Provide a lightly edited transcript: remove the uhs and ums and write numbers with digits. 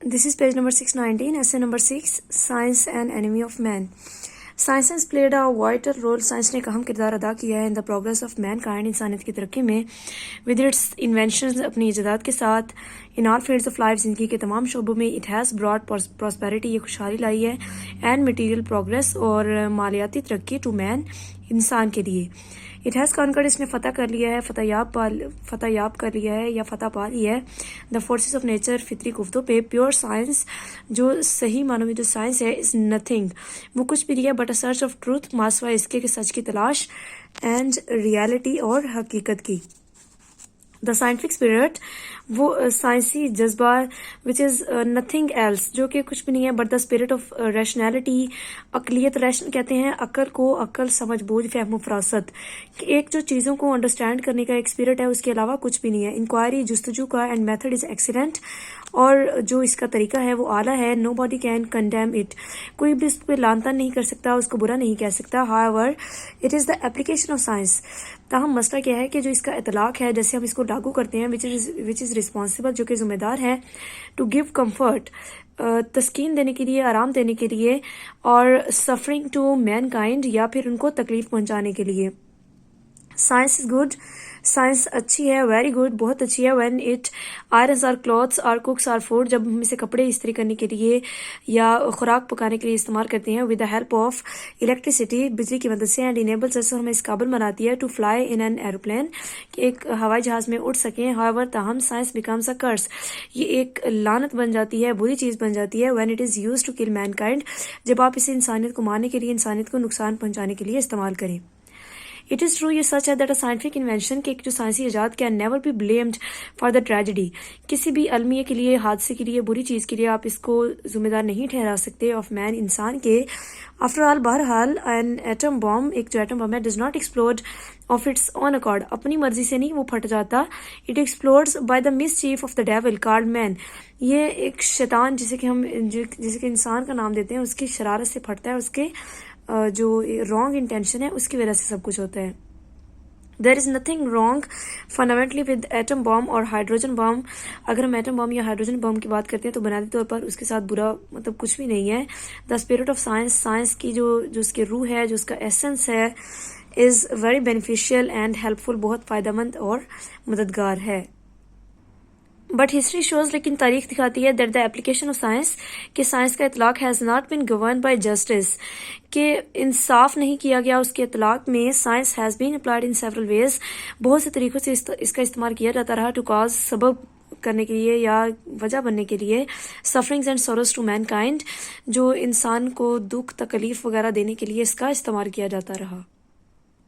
This is page number 619, essay number 6, Science and Enemy of Man. Science has played a vital role. Science ने एक अहम किरदार अदा किया है in the progress of man kind, इंसानियत की तरक्की में, विद इट्स इन्वेंशन, अपनी इजादात के साथ, in all fields of life, जिंदगी के तमाम शोबों में. इट हैज़ ब्रॉट प्रॉस्पेरिटी, ये खुशहाली लाई है, एंड मटीरियल प्रोग्रेस, और मालियाती तरक्की, टू मैन, इंसान के लिए. इट हैज़ कॉन्कर्ड, इसने फतह कर लिया है, फतह याब कर लिया है या फतह पा ली है, द फोर्सेस ऑफ नेचर, फितरी कुव्वतों पे. प्योर साइंस, जो सही मानों में जो साइंस है, इज नथिंग, वो कुछ भी नहीं है, but a search of truth, मासवा इसके कि सच की तलाश, एंड रियलिटी, और हकीकत की. द साइंटिफिक स्पिरिट, वो साइंसी जज्बा, विच इज़ नथिंग एल्स, जो कि कुछ भी नहीं है, but the spirit of rationality, अकलियत. रैशन कहते हैं अक्ल को, अक्ल, समझ, बूझ, फहम, फरासत, एक जो चीज़ों को अंडरस्टैंड करने का एक स्पिरिट है, उसके अलावा कुछ भी नहीं है. इंक्वायरी, जुस्तजू का, एंड मेथड इज़ एक्सीलेंट, और जो इसका तरीका है वो आला है. Nobody can condemn it, कोई भी उस पर लानतान नहीं कर सकता, उसको बुरा नहीं कह सकता. However it is the application of science, ताहम मसला क्या है कि जो इसका इतलाक है, जैसे हम इसको लागू करते हैं, विच इज़ रिस्पॉन्सिबल, जो कि ज़िम्मेदार है, टू गिव कम्फर्ट, तस्कीन देने के लिए, आराम देने के लिए, और सफरिंग टू मैन काइंड, या फिर उनको तकलीफ पहुंचाने के लिए. साइंस इज गुड, साइंस अच्छी है, वेरी गुड, बहुत अच्छी है. When it irons our clothes or cooks our food, जब हम इसे कपड़े इस्त्री करने के लिए या खुराक पकाने के लिए इस्तेमाल करते हैं. With the help of electricity, बिजली की मदद से, एंड इनेबल्स अस, हमें इस काबिल बनाती है, to fly in an aeroplane, कि एक हवाई जहाज में उड़ सकें. हाउएवर ताहम साइंस बिकम्स अ कर्स, ये एक लानत बन जाती है, बुरी चीज़ बन जाती है. When it is used to kill mankind, जब आप इसे इंसानियत को मारने के लिए, इंसानियत को नुकसान पहुंचाने के लिए इस्तेमाल करें. इट इज़ ट्रू, ये सच है, दैट अ साइंटिफिक इन्वेंशन, के एक जो साइंसी ईजाद can never be blamed for the tragedy, किसी भी अलमिया के लिए, हादसे के लिए, बुरी चीज़ के लिए आप इसको जिम्मेदार नहीं ठहरा सकते, ऑफ मैन, इंसान के. आफ्टर ऑल, बहरहाल, एन एटम बॉम्ब, एक जो एटम बम है, does not explode of its on accord, अपनी मर्जी से नहीं वो फट जाता. It explodes by the miss chief of the devil called man, ये एक शैतान, जिसे कि हम जिसे कि इंसान का नाम देते हैं, उसकी शरारत से फटता है, उसके जो रॉन्ग इंटेंशन है उसकी वजह से सब कुछ होता है. There is nothing wrong fundamentally with atom bomb और हाइड्रोजन बॉम्ब. अगर हम एटम बॉम्ब या हाइड्रोजन बॉम्ब की बात करते हैं तो बुनियादी तौर पर उसके साथ बुरा मतलब कुछ भी नहीं है. The spirit of science, science की जो उसकी रूह है, जो उसका एसेंस है, is very beneficial and helpful, बहुत फ़ायदेमंद और मददगार है. बट हिस्ट्री शोज, लेकिन तारीख दिखाती है, that the application of science, कि साइंस का इतलाक has not been govern by justice, कि इंसाफ नहीं किया गया उसके इतलाक में. Science has been applied in several ways, बहुत से तरीक़ों से इसका इस्तेमाल किया जाता रहा, टू कॉज, सबब करने के लिए या वजह बनने के लिए, sufferings and sorrows to mankind, जो इंसान को दुख तकलीफ वगैरह देने के लिए इसका इस्तेमाल किया जाता रहा.